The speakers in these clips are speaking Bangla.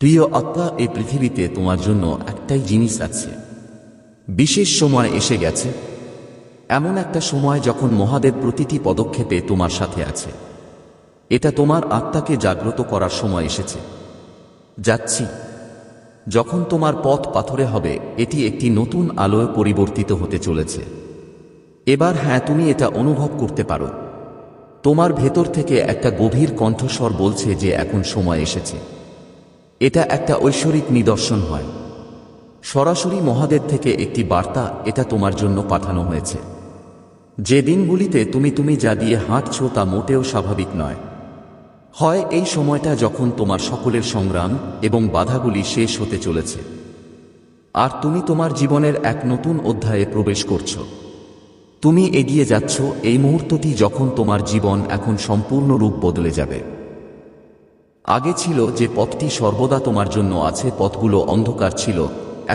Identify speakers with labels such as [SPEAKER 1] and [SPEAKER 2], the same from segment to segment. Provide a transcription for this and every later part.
[SPEAKER 1] প্রিয় আত্মা, এই পৃথিবীতে তোমার জন্য একটাই জিনিস আছে। বিশেষ সময় এসে গেছে, এমন একটা সময় যখন মহাদেব প্রতিটি পদক্ষেপে তোমার সাথে আছে। এটা তোমার আত্মাকে জাগ্রত করার সময় এসেছে। যাচ্ছি। যখন তোমার পথ পাথরে হবে, এটি একটি নতুন আলোয় পরিবর্তিত হতে চলেছে। এবার হ্যাঁ, তুমি এটা অনুভব করতে পারো। তোমার ভেতর থেকে একটা গভীর কণ্ঠস্বর বলছে যে এখন সময় এসেছে। এটা একটা ঐশ্বরিক নিদর্শন হয়, সরাসরি মহাদেব থেকে একটি বার্তা। এটা তোমার জন্য পাঠানো হয়েছে। যে দিনগুলিতে তুমি যা দিয়ে হাঁটছো তা মোটেও স্বাভাবিক নয়। হয় এই সময়টা যখন তোমার সকলের সংগ্রাম এবং বাধাগুলি শেষ হতে চলেছে, আর তুমি তোমার জীবনের এক নতুন অধ্যায়ে প্রবেশ করছো। তুমি এগিয়ে যাচ্ছ এই মুহূর্তটি যখন তোমার জীবন এখন সম্পূর্ণ রূপ বদলে যাবে। আগে ছিল যে পথটি সর্বদা তোমার জন্য আছে, পথগুলো অন্ধকার ছিল,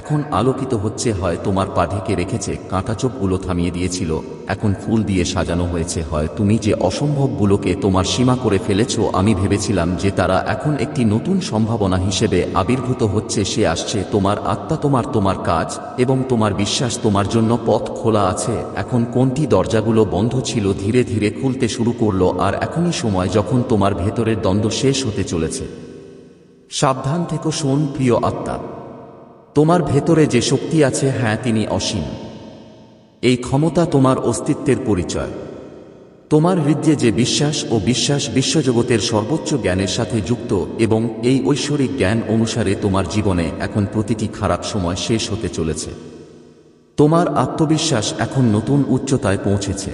[SPEAKER 1] এখন আলোকিত হচ্ছে। হয় তোমার পা ঢেকে রেখেছে, কাঁটাচোপগুলো থামিয়ে দিয়েছিল, এখন ফুল দিয়ে সাজানো হয়েছে। হয় তুমি যে অসম্ভবগুলোকে তোমার সীমা করে ফেলেছ, আমি ভেবেছিলাম যে তারা এখন একটি নতুন সম্ভাবনা হিসেবে আবির্ভূত হচ্ছে। সে আসছে। তোমার আত্মা, তোমার কাজ এবং তোমার বিশ্বাস তোমার জন্য পথ খোলা আছে। এখন কোনটি দরজাগুলো বন্ধ ছিল ধীরে ধীরে খুলতে শুরু করলো, আর এখনই সময় যখন তোমার ভেতরের দ্বন্দ্ব শেষ হতে চলেছে। সাবধান থেকো, শোন প্রিয় আত্মা। তোমার ভেতরে যে শক্তি আছে, হ্যাঁ, তিনি অসীম। এই ক্ষমতা তোমার অস্তিত্বের পরিচয়। তোমার হৃদয়ে যে বিশ্বাস বিশ্বজগতের সর্বোচ্চ জ্ঞানের সাথে যুক্ত, এবং এই ঐশ্বরিক জ্ঞান অনুসারে তোমার জীবনে এখন প্রতিটি খারাপ সময় শেষ হতে চলেছে। তোমার আত্মবিশ্বাস এখন নতুন উচ্চতায় পৌঁছেছে।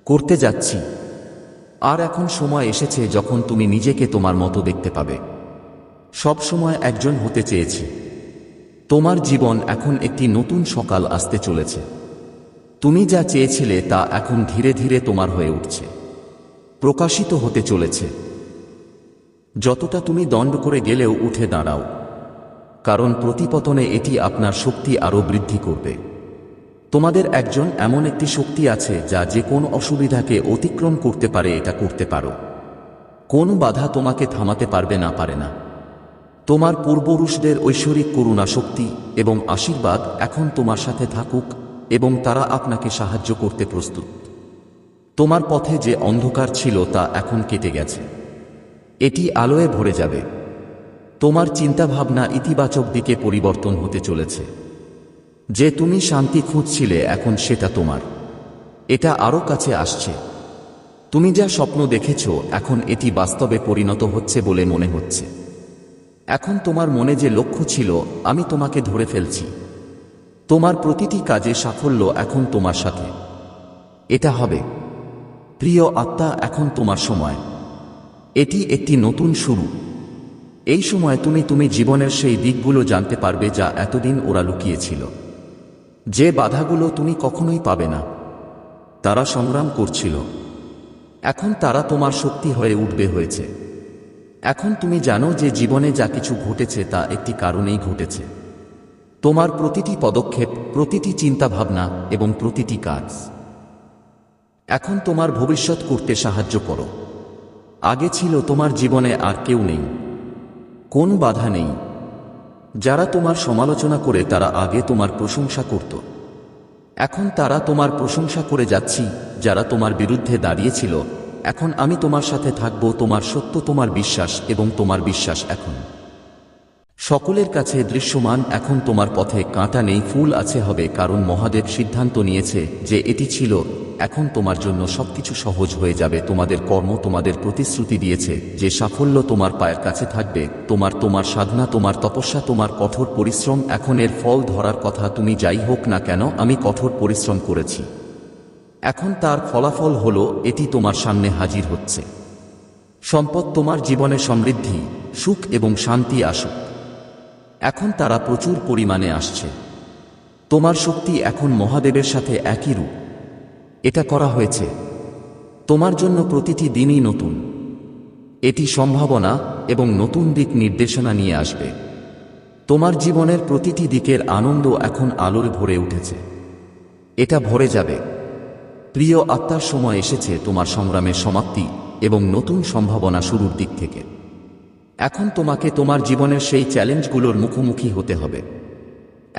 [SPEAKER 1] করতে যাচ্ছি। আর এখন সময় এসেছে যখন তুমি নিজেকে তোমার মতো দেখতে পাবে। সব সময় একজন হতে চেয়েছি। তোমার জীবন এখন একটি নতুন সকাল আসতে চলেছে। তুমি যা চেয়েছিলে তা এখন ধীরে ধীরে তোমার হয়ে উঠছে, প্রকাশিত হতে চলেছে। যতটা তুমি দণ্ড করে গেলেও উঠে দাঁড়াও, কারণ প্রতিপতনে এটি আপনার শক্তি আরও বৃদ্ধি করবে। তোমাদের একজন এমন একটি শক্তি আছে যা যে কোনো অসুবিধাকে অতিক্রম করতে পারে। এটা করতে পারো। কোন বাধা তোমাকে থামাতে পারবে না, পারে না। তোমার পূর্বপুরুষদের ঐশ্বরিক করুণা, শক্তি এবং আশীর্বাদ এখন তোমার সাথে থাকুক, এবং তারা আপনাকে সাহায্য করতে প্রস্তুত। তোমার পথে যে অন্ধকার ছিল তা এখন কেটে গেছে। এটি আলোয় ভরে যাবে। তোমার চিন্তাভাবনা ইতিবাচক দিকে পরিবর্তন হতে চলেছে। যে তুমি শান্তি খুঁজছিলে, এখন সেটা তোমার। এটা আরও কাছে আসছে। তুমি যা স্বপ্ন দেখেছ, এখন এটি বাস্তবে পরিণত হচ্ছে বলে মনে হচ্ছে। এখন তোমার মনে যে লক্ষ্য ছিল, আমি তোমাকে ধরে ফেলছি। তোমার প্রতিটি কাজে সাফল্য এখন তোমার সাথে। এটা হবে। প্রিয় আত্মা, এখন তোমার সময়। এটি একটি নতুন শুরু। এই সময় তুমি জীবনের সেই দিকগুলো জানতে পারবে যা এতদিন ওরা লুকিয়েছিল। যে বাধাগুলো তুমি কখনোই পাবে না, তারা সংগ্রাম করছিল, এখন তারা তোমার শক্তি হয়ে উঠবে হয়েছে। এখন তুমি জানো যে জীবনে যা কিছু ঘটেছে তা একটি কারণেই ঘটেছে। তোমার প্রতিটি পদক্ষেপ, প্রতিটি চিন্তাভাবনা এবং প্রতিটি কাজ এখন তোমার ভবিষ্যৎ করতে সাহায্য করো। আগে ছিল তোমার জীবনে আর কেউ নেই, কোন বাধা নেই। যারা তোমার সমালোচনা করে তারা আগে তোমার প্রশংসা করত, এখন তারা তোমার প্রশংসা করে যাচ্ছি। যারা তোমার বিরুদ্ধে দাঁড়িয়েছিল, এখন আমি তোমার সাথে থাকব। তোমার সত্য, তোমার বিশ্বাস এবং তোমার বিশ্বাস এখন সকলের কাছে দৃশ্যমান। এখন তোমার পথে কাঁটা নেই, ফুল আছে হবে, কারণ মহাদেব সিদ্ধান্ত নিয়েছে যে এটি ছিল। এখন তোমার জন্য সবকিছু সহজ হয়ে যাবে। তোমাদের কর্ম তোমাদের প্রতিশ্রুতি দিয়েছে যে সাফল্য তোমার পায়ের কাছে থাকবে। তোমার সাধনা, তোমার তপস্যা, তোমার কঠোর পরিশ্রম এখন এর ফল ধরার কথা। তুমি যাই হোক না কেন, আমি কঠোর পরিশ্রম করেছি। এখন তার ফলাফল হলো এটি তোমার সামনে হাজির হচ্ছে। সম্পদ, তোমার জীবনে সমৃদ্ধি, সুখ এবং শান্তি আসুক। এখন তারা প্রচুর পরিমাণে আসছে। তোমার শক্তি এখন মহাদেবের সাথে একই রূপ। এটা করা হয়েছে তোমার জন্য। প্রতিটি দিনই নতুন। এটি সম্ভাবনা এবং নতুন দিক নির্দেশনা নিয়ে আসবে। তোমার জীবনের প্রতিটি দিকের আনন্দ এখন আলোয় ভরে উঠেছে। এটা ভরে যাবে। প্রিয় আত্মার, সময় এসেছে তোমার সংগ্রামের সমাপ্তি এবং নতুন সম্ভাবনা শুরুর দিক থেকে। এখন তোমাকে তোমার জীবনের সেই চ্যালেঞ্জগুলোর মুখোমুখি হতে হবে।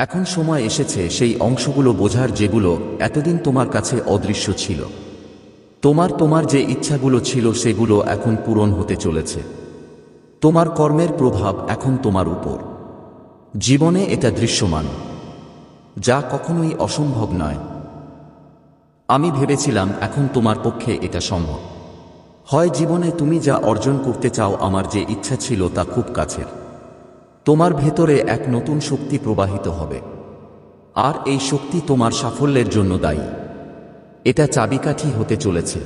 [SPEAKER 1] এখন সময় এসেছে সেই অংশগুলো বোঝার যেগুলো এতদিন তোমার কাছে অদৃশ্য ছিল। তোমার যে ইচ্ছাগুলো ছিল সেগুলো এখন পূরণ হতে চলেছে। তোমার কর্মের প্রভাব এখন তোমার উপর। জীবনে এটা দৃশ্যমান, যা কখনোই অসম্ভব নয়। আমি ভেবেছিলাম এখন তোমার পক্ষে এটা সম্ভব। হয় জীবনে তুমি যা অর্জন করতে চাও, আমার যে ইচ্ছা ছিল তা খুব কাছের। তোমার ভেতরে এক নতুন শক্তি প্রবাহিত হবে, আর এই শক্তি তোমার সাফল্যের জন্য দায়ী। এটা চাবিকাঠি হতে চলেছে।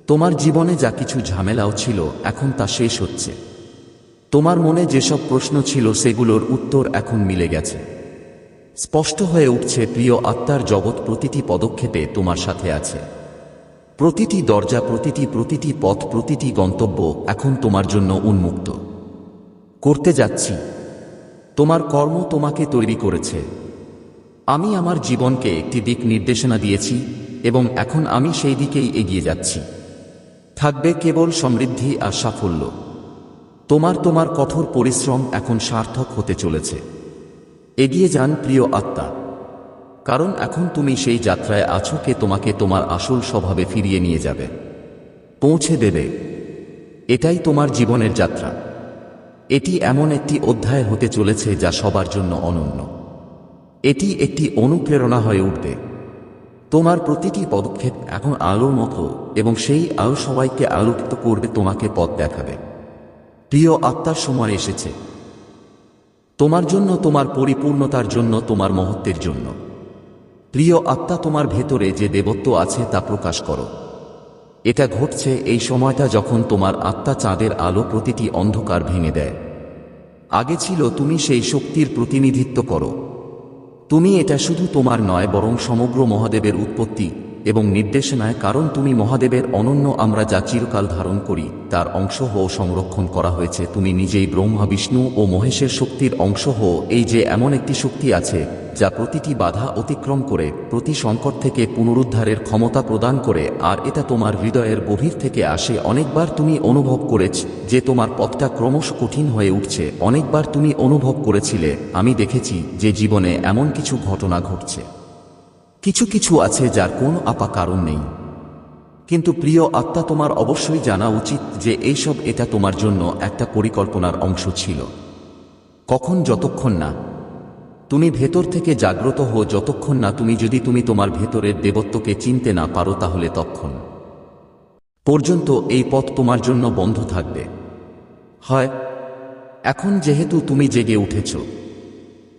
[SPEAKER 1] তোমার জীবনে যা কিছু ঝামেলাও ছিল এখন তা শেষ হচ্ছে। তোমার মনে যেসব প্রশ্ন ছিল সেগুলোর উত্তর এখন মিলে গেছে। স্পষ্ট হয়ে উঠছে প্রিয় আত্মার জগৎ প্রতিটি পদক্ষেপে তোমার সাথে আছে। প্রতিটি দরজা, প্রতিটি পথ, প্রতিটি গন্তব্য এখন তোমার জন্য উন্মুক্ত করতে যাচ্ছি। তোমার কর্ম তোমাকে তৈরি করেছে। আমি আমার জীবনকে একটি দিক নির্দেশনা দিয়েছি এবং এখন আমি সেই দিকেই এগিয়ে যাচ্ছি। থাকবে কেবল সমৃদ্ধি আর সাফল্য। তোমার কঠোর পরিশ্রম এখন সার্থক হতে চলেছে। এগিয়ে যান প্রিয় আত্মা, কারণ এখন তুমি সেই যাত্রায় আছো। কে তোমাকে তোমার আসল স্বভাবে ফিরিয়ে নিয়ে যাবে, পৌঁছে দেবে। এটাই তোমার জীবনের যাত্রা। এটি এমন একটি অধ্যায় হতে চলেছে যা সবার জন্য অনন্য। এটি একটি অনুপ্রেরণা হয়ে উঠবে। তোমার প্রতিটি পদক্ষেপ এখন আলোর মতো, এবং সেই আলো সবাইকে আলোকিত করবে, তোমাকে পথ দেখাবে। প্রিয় আত্মার সময় এসেছে তোমার জন্য, তোমার পরিপূর্ণতার জন্য, তোমার মহত্বের জন্য। প্রিয় আত্মা, তোমার ভেতরে যে দেবত্ব আছে তা প্রকাশ করো। এটা ঘটছে এই সময়টা যখন তোমার আত্মা চাঁদের আলো প্রতিটি অন্ধকার ভেঙে দেয়। আগে ছিল তুমি সেই শক্তির প্রতিনিধিত্ব করো। তুমি এটা শুধু তোমার নয়, বরং সমগ্র মহাদেবের উৎপত্তি এবং নির্দেশনায়, কারণ তুমি মহাদেবের অনন্য। আমরা যা চিরকাল ধারণ করি তার অংশ হও, সংরক্ষণ করা হয়েছে। তুমি নিজেই ব্রহ্মা, বিষ্ণু ও মহেশের শক্তির অংশ হও। এই যে এমন একটি শক্তি আছে যা প্রতিটি বাধা অতিক্রম করে, প্রতি সংকট থেকে পুনরুদ্ধারের ক্ষমতা প্রদান করে, আর এটা তোমার হৃদয়ের গভীর থেকে আসে। অনেকবার তুমি অনুভব করেছ যে তোমার পথটা ক্রমশ কঠিন হয়ে উঠছে। অনেকবার তুমি অনুভব করেছিলে, আমি দেখেছি যে জীবনে এমন কিছু ঘটনা ঘটছে, কিছু আছে যার কোনো আপা কারণ নেই। কিন্তু প্রিয় আত্মা, তোমার অবশ্যই জানা উচিত যে এইসব এটা তোমার জন্য একটা পরিকল্পনার অংশ ছিল। কখন? যতক্ষণ না তুমি ভেতর থেকে জাগ্রত হো, যতক্ষণ না তুমি তোমার ভেতরের দেবত্বকে চিনতে না পারো, তাহলে তখন পর্যন্ত এই পথ তোমার জন্য বন্ধ থাকবে। হয় এখন যেহেতু তুমি জেগে উঠেছ,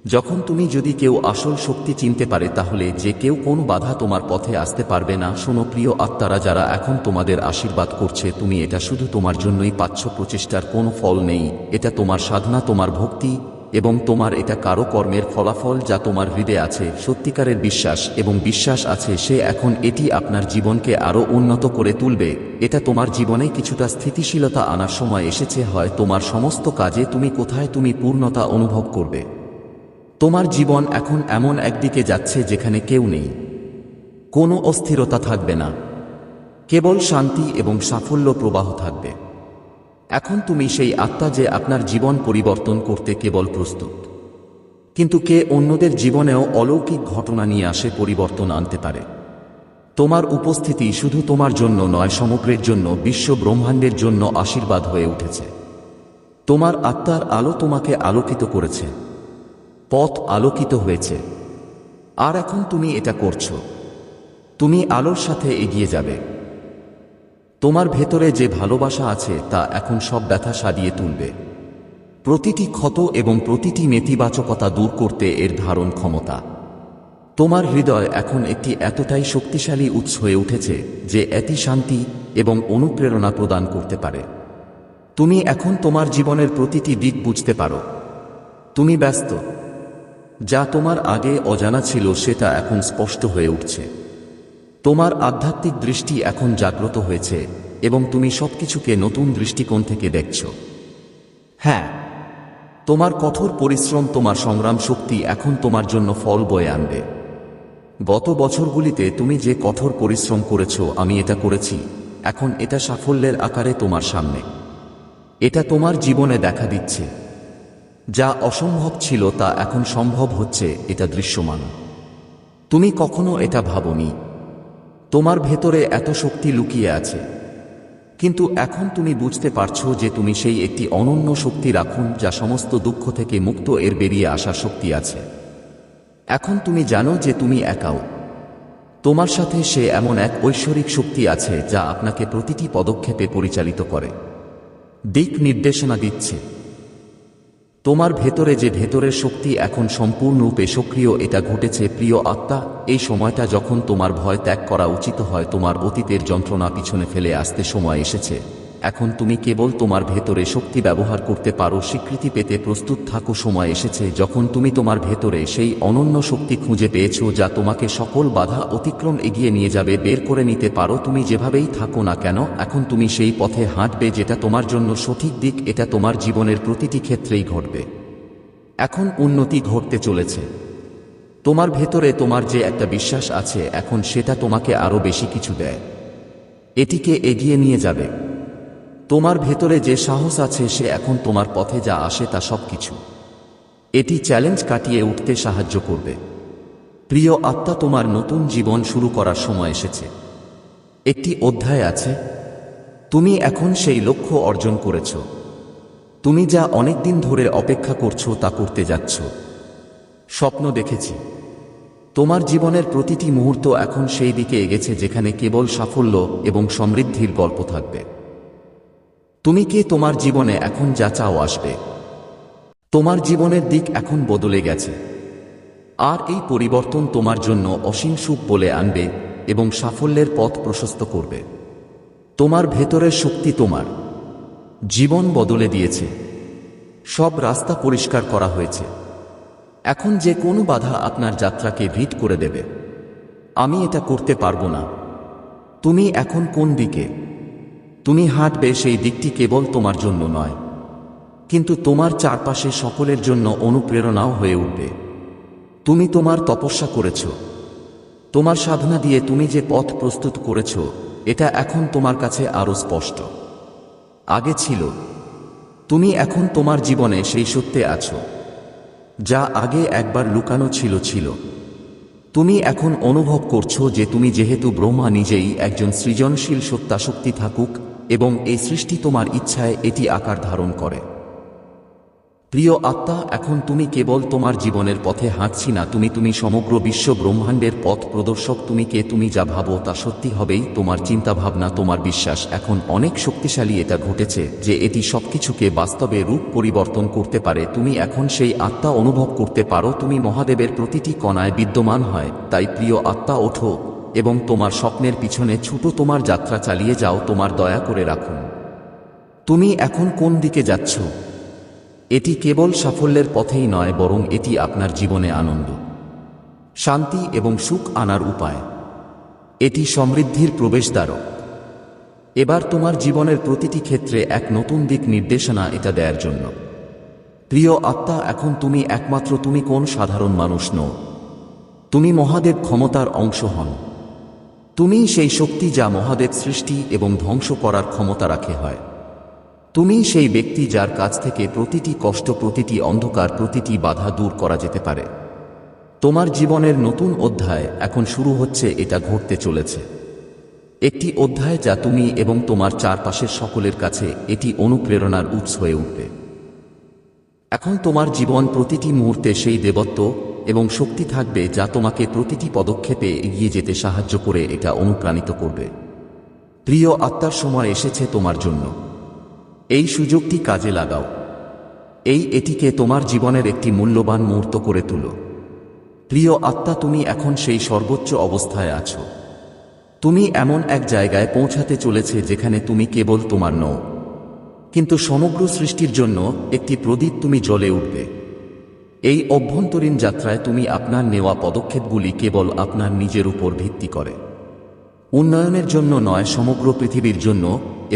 [SPEAKER 1] যখন তুমি যদি কেউ আসল শক্তি চিনতে পারে, তাহলে যে কেউ কোন বাধা তোমার পথে আসতে পারবে না। শোনো প্রিয় আত্মারা, যারা এখন তোমাদের আশীর্বাদ করছে, তুমি এটা শুধু তোমার জন্যই পাচ্ছ। প্রচেষ্টার কোনো ফল নেই। এটা তোমার সাধনা, তোমার ভক্তি এবং তোমার এটা কারো কর্মের ফলাফল যা তোমার হৃদয়ে আছে। সত্যিকারের বিশ্বাস এবং বিশ্বাস আছে সে এখন এটি আপনার জীবনকে আরো উন্নত করে তুলবে। এটা তোমার জীবনে কিছুটা স্থিতিশীলতা আনার সময় এসেছে। হয় তোমার সমস্ত কাজে তুমি কোথায় তুমি পূর্ণতা অনুভব করবে। তোমার জীবন এখন এমন একদিকে যাচ্ছে যেখানে কেউ নেই, কোনো অস্থিরতা থাকবে না, কেবল শান্তি এবং সাফল্য প্রবাহ থাকবে। এখন তুমি সেই আত্মা যে আপনার জীবন পরিবর্তন করতে কেবল প্রস্তুত। কিন্তু কে অন্যদের জীবনেও অলৌকিক ঘটনা নিয়ে আসে, পরিবর্তন আনতে পারে। তোমার উপস্থিতি শুধু তোমার জন্য নয়, সমগ্রের জন্য, বিশ্ব ব্রহ্মাণ্ডের জন্য আশীর্বাদ হয়ে উঠেছে। তোমার আত্মার আলো তোমাকে আলোকিত করেছে, পথ আলোকিত হয়েছে, আর এখন তুমি এটা করছো। তুমি আলোর সাথে এগিয়ে যাবে। তোমার ভেতরে যে ভালোবাসা আছে তা এখন সব ব্যথা সারিয়ে তুলবে। প্রতিটি ক্ষত এবং প্রতিটি নেতিবাচকতা দূর করতে এর ধারণ ক্ষমতা। তোমার হৃদয় এখন একটি এতটাই শক্তিশালী উৎস হয়ে উঠেছে যে এটি শান্তি এবং অনুপ্রেরণা প্রদান করতে পারে। তুমি এখন তোমার জীবনের প্রতিটি দিক বুঝতে পারো। তুমি ব্যস্ত, যা তোমার আগে অজানা ছিল সেটা এখন স্পষ্ট হয়ে উঠছে। তোমার আধ্যাত্মিক দৃষ্টি এখন জাগ্রত হয়েছে এবং তুমি সবকিছুকে নতুন দৃষ্টিকোণ থেকে দেখছ। হ্যাঁ, তোমার কঠোর পরিশ্রম, তোমার সংগ্রাম শক্তি এখন তোমার জন্য ফল বয়ে আনবে। গত বছরগুলিতে তুমি যে কঠোর পরিশ্রম করেছ, আমি এটা করেছি, এখন এটা সাফল্যের আকারে তোমার সামনে। এটা তোমার জীবনে দেখা দিচ্ছে। যা অসম্ভব ছিল তা এখন সম্ভব হচ্ছে, এটা দৃশ্যমান। তুমি কখনো এটা ভাবনি। তোমার ভেতরে এত শক্তি লুকিয়ে আছে, কিন্তু এখন তুমি বুঝতে পারছো যে তুমি সেই একটি অনন্য শক্তি রাখুন যা সমস্ত দুঃখ থেকে মুক্ত, এর বেরিয়ে আসার শক্তি আছে। এখন তুমি জানো যে তুমি একাও। তোমার সাথে সে এমন এক ঐশ্বরিক শক্তি আছে যা আপনাকে প্রতিটি পদক্ষেপে পরিচালিত করে, দিক নির্দেশনা দিচ্ছে। তোমার ভেতরে যে ভেতরের শক্তি এখন সম্পূর্ণরূপে সক্রিয়, এটা ঘটেছে প্রিয় আত্মা এই সময়টা যখন তোমার ভয় ত্যাগ করা উচিত হয়, তোমার অতীতের যন্ত্রণা পিছনে ফেলে আসতে সময় এসেছে। এখন তুমি কেবল তোমার ভেতরে শক্তি ব্যবহার করতে পারো, স্বীকৃতি পেতে প্রস্তুত থাকো। সময় এসেছে যখন তুমি তোমার ভেতরে সেই অনন্য শক্তি খুঁজে পেয়েছো যা তোমাকে সকল বাধা অতিক্রম এগিয়ে নিয়ে যাবে, বের করে নিতে পারো। তুমি যেভাবেই থাকো না কেন, এখন তুমি সেই পথে হাঁটবে যেটা তোমার জন্য সঠিক দিক। এটা তোমার জীবনের প্রতিটি ক্ষেত্রেই ঘটবে। এখন উন্নতি ঘটতে চলেছে। তোমার ভেতরে তোমার যে একটা বিশ্বাস আছে, এখন সেটা তোমাকে আরো বেশি কিছু দেয়, এটিকে এগিয়ে নিয়ে যাবে। তোমার ভেতরে যে সাহস আছে সে এখন তোমার পথে যা আসে তা সবকিছু এটি চ্যালেঞ্জ কাটিয়ে উঠতে সাহায্য করবে। প্রিয় আত্মা, তোমার নতুন জীবন শুরু করার সময় এসেছে। একটি অধ্যায় আছে। তুমি এখন সেই লক্ষ্য অর্জন করেছ। তুমি যা অনেকদিন ধরে অপেক্ষা করছো তা করতে যাচ্ছ। স্বপ্ন দেখেছি। তোমার জীবনের প্রতিটি মুহূর্ত এখন সেই দিকে এগেছে যেখানে কেবল সাফল্য এবং সমৃদ্ধির গল্প থাকবে। তুমি কি তোমার জীবনে এখন যা চাও আসবে। তোমার জীবনের দিক এখন বদলে গেছে, আর এই পরিবর্তন তোমার জন্য অসীম সুখ বলে আনবে এবং সাফল্যের পথ প্রশস্ত করবে। তোমার ভেতরের শক্তি তোমার জীবন বদলে দিয়েছে। সব রাস্তা পরিষ্কার করা হয়েছে। এখন যে কোনো বাধা আপনার যাত্রাকে ভিট করে দেবে। আমি এটা করতে পারবো না। তুমি এখন কোন দিকে তুমি হাঁটবে সেই দিকটি কেবল তোমার জন্য নয়, কিন্তু তোমার চারপাশে সকলের জন্য অনুপ্রেরণাও হয়ে উঠবে। তুমি তোমার তপস্যা করেছ, তোমার সাধনা দিয়ে তুমি যে পথ প্রস্তুত করেছ, এটা এখন তোমার কাছে আরো স্পষ্ট। আগে ছিল, তুমি এখন তোমার জীবনে সেই সত্যে আছো যা আগে একবার লুকানো ছিল। তুমি এখন অনুভব করছো যে তুমি যেহেতু ব্রহ্মা নিজেই একজন সৃজনশীল সত্তাশক্তি থাকুক এবং এই সৃষ্টি তোমার ইচ্ছায় এটি আকার ধারণ করে। প্রিয় আত্মা, এখন তুমি কেবল তোমার জীবনের পথে হাঁটছি না, তুমি সমগ্র বিশ্ব ব্রহ্মাণ্ডের পথ প্রদর্শক। তুমি যা ভাবো তা সত্যি হবেই। তোমার চিন্তাভাবনা, তোমার বিশ্বাস এখন অনেক শক্তিশালী। এটা ঘটেছে যে এটি সবকিছুকে বাস্তবে রূপ পরিবর্তন করতে পারে। তুমি এখন সেই আত্মা অনুভব করতে পারো তুমি মহাদেবের প্রতিটি কণায় বিদ্যমান হয়। তাই প্রিয় আত্মা, ওঠো এবং তোমার স্বপ্নের পিছনে ছুটো। তোমার যাত্রা চালিয়ে যাও, তোমার দয়া করে রাখুন। তুমি এখন কোন দিকে যাচ্ছ? এটি কেবল সাফল্যের পথেই নয়, বরং এটি আপনার জীবনে আনন্দ, শান্তি এবং সুখ আনার উপায়। এটি সমৃদ্ধির প্রবেশদ্বারক। এবার তোমার জীবনের প্রতিটি ক্ষেত্রে এক নতুন দিক নির্দেশনা এটা দেওয়ার জন্য। প্রিয় আত্মা, এখন তুমি একমাত্র তুমি কোন সাধারণ মানুষ নও। তুমি মহাদেব ক্ষমতার অংশ হন। তুমি সেই শক্তি যা মহাদেব সৃষ্টি এবং ধ্বংস করার ক্ষমতা রাখে হয়। তুমি সেই ব্যক্তি যার কাছ থেকে প্রতিটি কষ্ট, প্রতিটি অন্ধকার, প্রতিটি বাধা দূর করা যেতে পারে। তোমার জীবনের নতুন অধ্যায় এখন শুরু হচ্ছে। এটা ঘটতে চলেছে একটি অধ্যায় যা তুমি এবং তোমার চারপাশের সকলের কাছে এটি অনুপ্রেরণার উৎস হয়ে উঠবে। এখন তোমার জীবন প্রতিটি মুহূর্তে সেই দেবত্ব এবং শক্তি থাকবে যা তোমাকে প্রতিটি পদক্ষেপে এগিয়ে যেতে সাহায্য করে, এটা অনুপ্রাণিত করবে। প্রিয় আত্মার, সময় এসেছে তোমার জন্য। এই সুযোগটি কাজে লাগাও। এটিকে তোমার জীবনের একটি মূল্যবান মুহূর্ত করে তুলো। প্রিয় আত্মা, তুমি এখন সেই সর্বোচ্চ অবস্থায় আছো। তুমি এমন এক জায়গায় পৌঁছাতে চলেছে যেখানে তুমি কেবল তোমার নও, কিন্তু সমগ্র সৃষ্টির জন্য একটি প্রদীপ। তুমি জ্বলে উঠবে। এই অভ্যন্তরীণ যাত্রায় তুমি আপনার নেওয়া পদক্ষেপগুলি কেবল আপনার নিজের উপর ভিত্তি করে, উন্নয়নের জন্য নয়, সমগ্র পৃথিবীর জন্য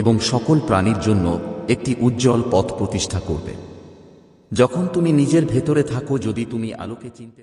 [SPEAKER 1] এবং সকল প্রাণীর জন্য একটি উজ্জ্বল পথ প্রতিষ্ঠা করবে। যখন তুমি নিজের ভেতরে থাকো, যদি তুমি আলোকে চিনতে